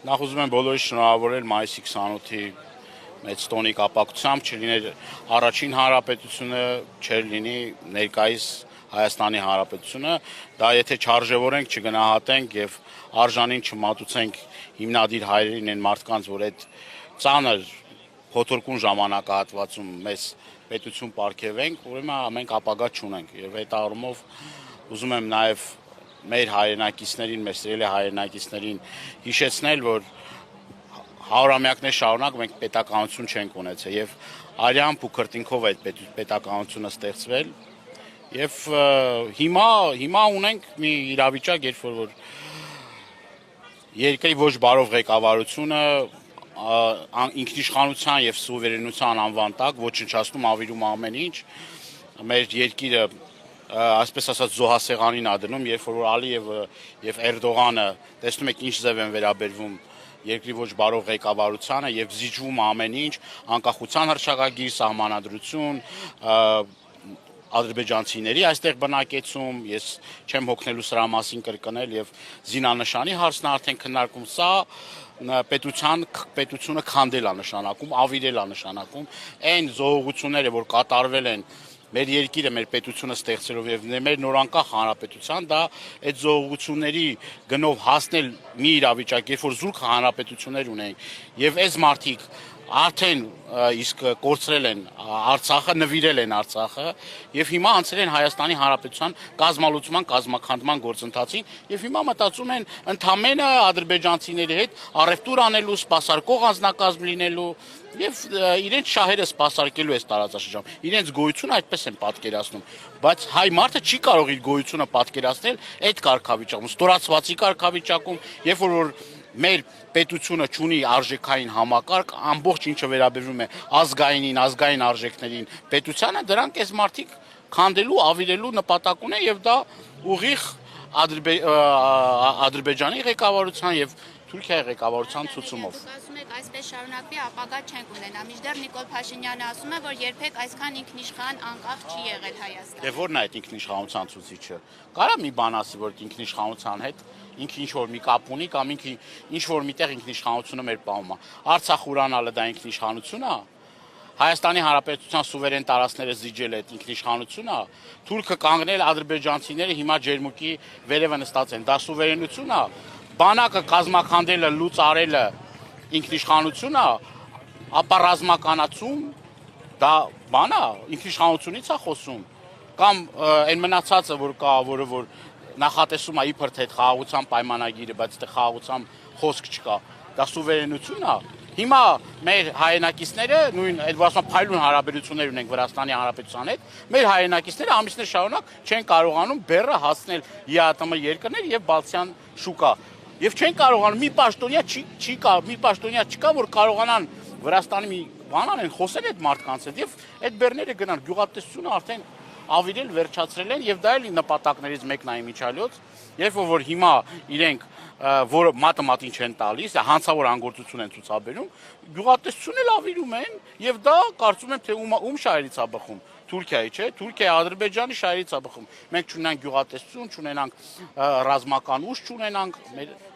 Նախ ուզում եմ բոլորի շնորհավորել մայիսի 28-ի մեծ տոնի կապակցությամբ, չլիներ առաջին հանրապետությունը, չէր լինի ներկայիս Հայաստանի հանրապետությունը, դա եթե չարժևորենք, չգնահատենք եւ արժանին չմատուցենք հիմնադիր հայրերին են մարդկանց, որ այդ ծանր փոթորկուն ժամանակահատվածում մեզ պետություն պարգևենք, ուրեմն մենք ապագա չունենք եւ այդ առումով ուզում եմ նաեւ մեր հայրենակիցներին, մեր սիրելի հայրենակիցներին հիշեցնել, որ հարյուրամյակներ շարունակ մենք պետականություն չենք ունեցել եւ արյամբ ու քրտինքով այդ պետականությունը ստեղծվել եւ հիմա ունենք մի իրավիճակ, երբ որ երկրի ոչ բարով ղեկավարությունը ինքնիշխանության եւ սուվերենության անվան տակ ոչնչացնում ավիրում ամեն ինչ մեր երկիրը այսպես ասած զոհասեղանին ա դնում, երբ որ Ալիևը եւ Էրդողանը տեսնում եք ինչ ձև են վերաբերվում երկրի ոչ բարով ղեկավարությանը եւ զիջվում ամեն ինչ, անկախության հռչակագիր, սահմանադրություն, ադրբեջանցիների այստեղ բնակեցում, ես չեմ հոգնելու սրա մասին կրկնել եւ զինանշանի հարցն արդեն քննարկում, սա պետությունը քանդել է նշանակում, ավիրել է նշանակում, այն զոհողությունները, որ կատարվել են մեր երկիրը, մեր պետությունը ստեղծելով եւ մեր նորանկախ հանրապետության, դա այդ զոհողությունների գնով հասնել մի իրավիճակ, երբ որ զուրկ հանրապետություններ ունենք եւ այս մարդիկ արդեն իսկ կորցրել են Արցախը, նվիրել են Արցախը եւ հիմա անցել են Հայաստանի Հանրապետության կազմալուծման, կազմաքանդման գործընթացին եւ հիմա մտածում են ընդամենը ադրբեջանցիների հետ առևտուր անելու, սպասարկող անձնակազմ լինելու եւ իրենց շահերը սպասարկելու այս տարածաշրջանում։ Իրենց գոյությունը այդպես են պատկերացնում, բայց հայ մարդը չի կարող իր գոյությունը պատկերացնել այդ կարգավիճակում, ստորացվածի կարգավիճակում, երբ որ մեր պետությունը ունի արժեքային համակարգ, ամբողջ ինչը վերաբերվում է ազգային արժեքներին, պետությանը, դրանք այս մարդիկ քանդելու, ավիրելու նպատակ ունեն եւ դա ուղիղ Ադրբեջանի ղեկավարության եւ Թուրքիայի ղեկավարության ցուցումով։ Ասում եք այսպես շարունակվի, ապագա չենք ունենա։ Մինչդեռ Նիկոլ Փաշինյանը ասում է, որ երբեք այսքան ինքնիշխան անկախ չի եղել Հայաստանը։ Դե ո՞րն է այդ ինքնիշխանության ցուցիչը։ Կարա մի բան ասի, որ ինքնիշխանության հետ ինքը ինչ որ մի կապ ունի կամ ինքը ինչ որ միտեղ ինքնիշխանությունը մեր պահում է։ Արցախ ուրանալը դա ինքնիշխանություն է։ Հայաստանի Հանրապետության սուվերեն տարածքները զիջել այդ ինքնիշխանությունը, Թուրքը կանգնել ադրբեջանցիները հիմա ջերմուկի վերևը նստած են, դա սուվերենություն է։ Բանակը կազմաքանդելը, լուծ արելը ինքնիշխանություն է, ապա ռազմականացում դա բան է, ինքնիշխանությունից է խոսում, կամ այն մնացածը, որ կա, որը որ նախատեսում է իբր թե խաղաղության պայմանագիրը, բայց դե խաղաղության խոսք չկա, դա սուվերենություն է։ Հիմա մեր հայրենակիցները նույն այդ ասում փայլուն հարաբերություններ ունենք Վրաստանի Հանրապետության հետ, մեր հայրենակիցները ամիսներ շարունակ չեն կարողանում բեռը հասնել ԵԱՏՄ երկրներ եւ Բալթյան շուկա։ Եվ չեն կարողանում մի պաշտոնյա չկա, որ կարողանան Վրաստանի մի բան անեն, խոսել այդ մարդկանց հետ եւ այդ բեռները գնան գյուղատնտեսությունը արդեն ավիրել, վերջացրել են եւ դա էլի նպատակներից մեկն է իմիջալյոց, երբ որ հիմա իրենք որը մատը մատին չեն տալիս, հանցավոր անգործություն են ցուցաբերում, գյուղատնտեսությունն էլ ավիրում են եւ դա կարծում եմ թե ում շահերից է բխում, Թուրքիայի, չէ, Թուրքիայի, Ադրբեջանի շահերից է բխում։ Մենք չունենանք գյուղատնտեսություն, չունենանք ռազմական ուժ, չունենանք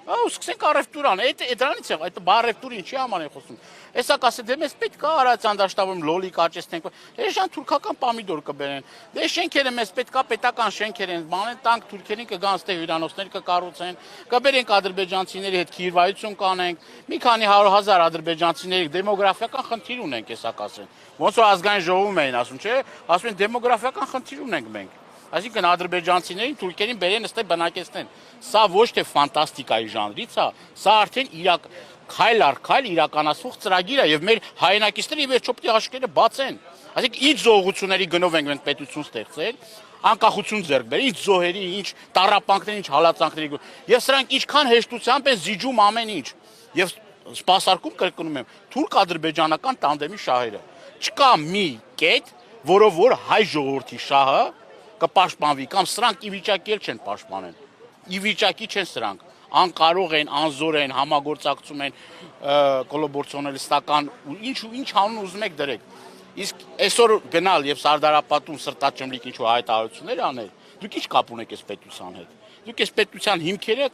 սկսենք առևտուր անել, դրանից է, այդ առևտուրը ինչի համար են խոսում։ Հեսա կասե դե մեզ պետք է Արարատյան դաշտավորում լոլի կաճեցնենք, էշան թուրքական պամիդոր կբերեն։ Դե շենքերը մեզ պետք է պետական շենքեր են, բանեն տանք թուրքերին կգան ստե հյուրանոցներ կկառուցեն, կբերենք ադրբեջանցիների հետ քիրվայություն կանենք, մի քանի 100,000 ադրբեջանցիների դեմոգրաֆիական խնդիր ունենք, հեսա կասեն։ Ոնց որ ազգային ժողովում էին ասում, չէ, ասում են դեմոգրաֆիական խնդիր ունենք մենք։ Այսինքն ադրբեջանցիներին թուրքերին բերեն ստե բնակեցնեն։ Սա ոչ թե ֆանտաստիկայի ժանրից է, սա արդեն քայլ առ քայլ իրականացվող ծրագիր է եւ մեր հայրենակիցները ի վերջո պետք է աշկերը բացեն։ Այսինքն ինչ զոհությունների գնով ենք մենք պետություն ստեղծել, անկախություն ձեռք բերել, ինչ զոհերի, ինչ տառապանքների, ինչ հալածանքների եւ սրանք ինչքան հեշտությամբ են զիջում ամեն ինչ։ Եվ սպասարկում կրկնում եմ, թուրք-ադրբեջանական տանդեմի շահերը։ Չկա մի կետ, որով որ հայ ժողովրդի շահը կպաշտպանվի կամ սրանք ի վիճակի չեն պաշտպանել։ Ի վիճակի չեն սրանք, անկարող են, անզոր են, համագործակցում են կոլաբորացիոնալիստական ինչ անուն ուզում եք դրեք։ Իսկ այսօր գնալ եւ Սարդարապատում սրտաճմլիկ ինչ որ հայտարարություններ անել, դուք ի՞նչ կապ ունեք այս պետության հետ։ Դուք այս պետության հիմքերը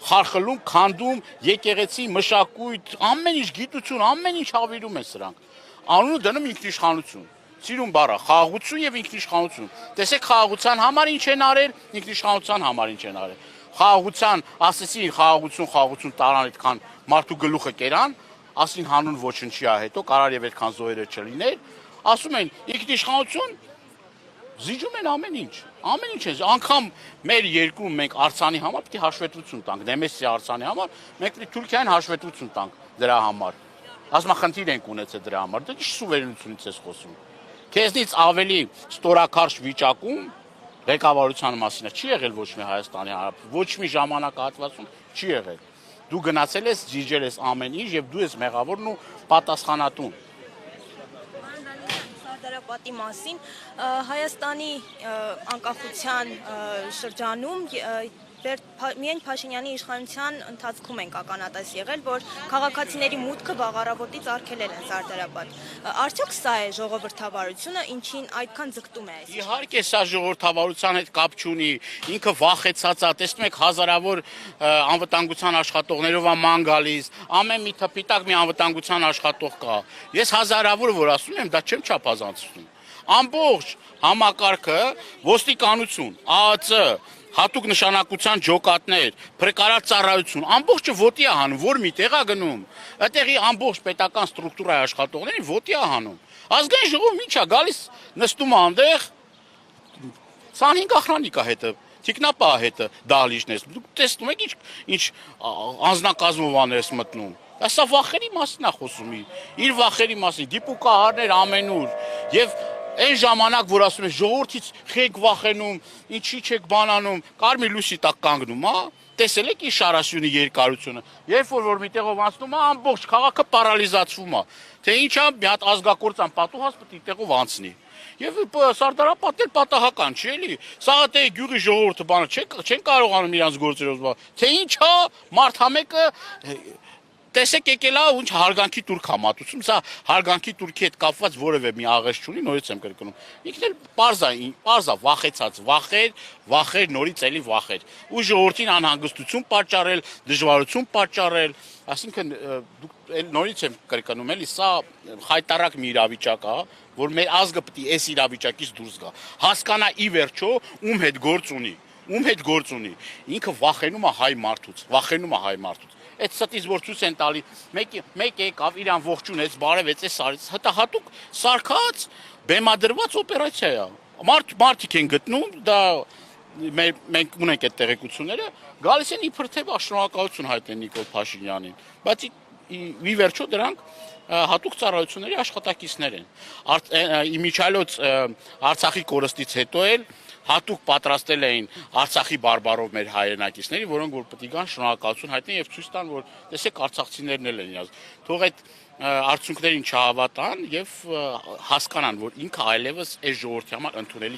խարխլում, քանդում, եկեղեցի, մշակույթ, ամեն ինչ գիտություն, ամեն ինչ հավիրում են սրանք։ Անունը դնում ինքնիշխանություն։ Սիրուն բառը, խաղաղություն եւ ինքնիշխանություն։ Տեսեք խաղաղության համար ինչ են արել, ինքնիշխանության համար ինչ են արել։ Խաղաղության, ասեցին խաղաղություն տարան այդքան մարդու գլուխը կերան, ասին հանուն ոչնչի է հետո կարար եւ այդքան զոհերը չլիներ, ասում են ինքնիշխանություն, զիջում են ամեն ինչ են, անգամ մեր երկրում մենք Արցանի համար պետք է հաշվետվություն տանք, Դեմեսի Արցանի համար, մենք պետք է Թուրքիային հաշվետվություն տանք դրա համար։ Ասմախնդիր ենք ունեցել դրա համար, դա ինչ սուվերենությունից ես խոսում։ Քեզնից ավելի ստորակարճ վիճակում ղեկավարության մասին չի եղել ոչ մի Հայաստանի Հանրապետություն, ոչ մի ժամանակահատվածում չի եղել։ Դու գնացել ես, ջիջել ես ամեն ինչ եւ դու ես մեղավորն ու պատասխանատուն։ Պատի մասին Հայաստանի անկախության շրջանում միայն Փաշինյանի իշխանության ընթացքում են ականատես եղել, որ քաղաքացիների մուտքը վաղառավոտից արգելել են Սարդարապատ։ Արդյոք սա է ժողովրդավարությունը, ինչին այդքան ձգտում է այս։ Իհարկե սա ժողովրդավարության հետ կապ չունի, ինքը վախեցած է, տեսնում եք հազարավոր անվտանգության աշխատողներով է ման գալիս, ամեն մի թփի տակ մի անվտանգության աշխատող կա։ Ես հազարավոր որ ասում եմ, դա չեմ չափազանցնում։ Ամբողջ համակարգը ոստիկանություն, ԱԱՑ, հատուկ նշանակության ջոկատներ, փրկարար ծառայություն, ամբողջը ոտի է հանում, որ միտեղ է գնում։ Այդտեղի ամբողջ պետական ստրուկտուրայի աշխատողներին ոտի է հանում։ Ազգային ժողովը ինչ է գալիս, նստում է այնտեղ 25 ախրանիկ է հետը, թիկնապա է հետը դահլիճն ես։ Դուք տեսնում եք ինչ անձնակազմով աներս մտնում։ Սա վախերի մասին է խոսում, իր վախերի մասին, դիպուկահարներ ամենուր եւ այն ժամանակ, որ ասում են ժողովրդից խեք վախենում, ինչի չեք բանանում, կարմիր լույսի տակ կանգնում, հա, տեսել եք իր Շարասյունի երկարությունը, երբ որ միտեղով անցնում է, ամբողջ քաղաքը պարալիզացվում է, թե ինչա մի հատ ազգակործան պատուհաս պետք է տեղով անցնի։ Եվ Սարդարապետն էլ պատահական չի էլի, Սաղաթելի գյուղի ժողովուրդը բանը չեն կարողանում իրանց գործերով, թե ինչա մարդամեկը տեսեք եկել է ու ինչ հարգանքի տուրք է մատուցում, սա հարգանքի տուրքի հետ կապված որևէ մի աղերս չունի, նորից եմ կրկնում։ Ինքն էլ պարզ է վախեցած, վախեր, նորից էլի վախեր։ Ու ժողովրդին անհանգստություն պատճառել, դժվարություն պատճառել, այսինքն դուք նորից եմ կրկնում, էլի սա խայտարակ մի իրավիճակ է, որ մեր ազգը պետք է այս իրավիճակից դուրս գա։ Հասկանա ի վերջո ում հետ գործ ունի։ Ինքը վախենում է հայ մարդուց, Այդ ստից որ ցույց են տալի, մեկ եկավ իրան ողջունեց, բարևեց, արեց, հատուկ սարքած, բեմադրված օպերացիա է։ Մարդիկ են գտնում, դա մենք ունենք այդ տեղեկությունները, գալիս են իբր թե շնորհակալություն հայտնել Նիկոլ Փաշինյանին, բայց ի վերջո դրանք հատուկ ծառայությունների աշխատակիցներ են։ Իմիջիայլոց Արցախի կորստից հետո էլ հատուկ պատրաստել էին Արցախի բարբարով մեր հայրենակիցների, որոնք որ պետք է գան շնորհակալություն հայտնեն եւ ցույց տան, որ տեսեք արցախցիներն էլ են իրաց։ Թող այդ արդյունքներին չհավատան եւ հասկանան, որ ինքը այլևս այս ժողովրդի համար ընդունելի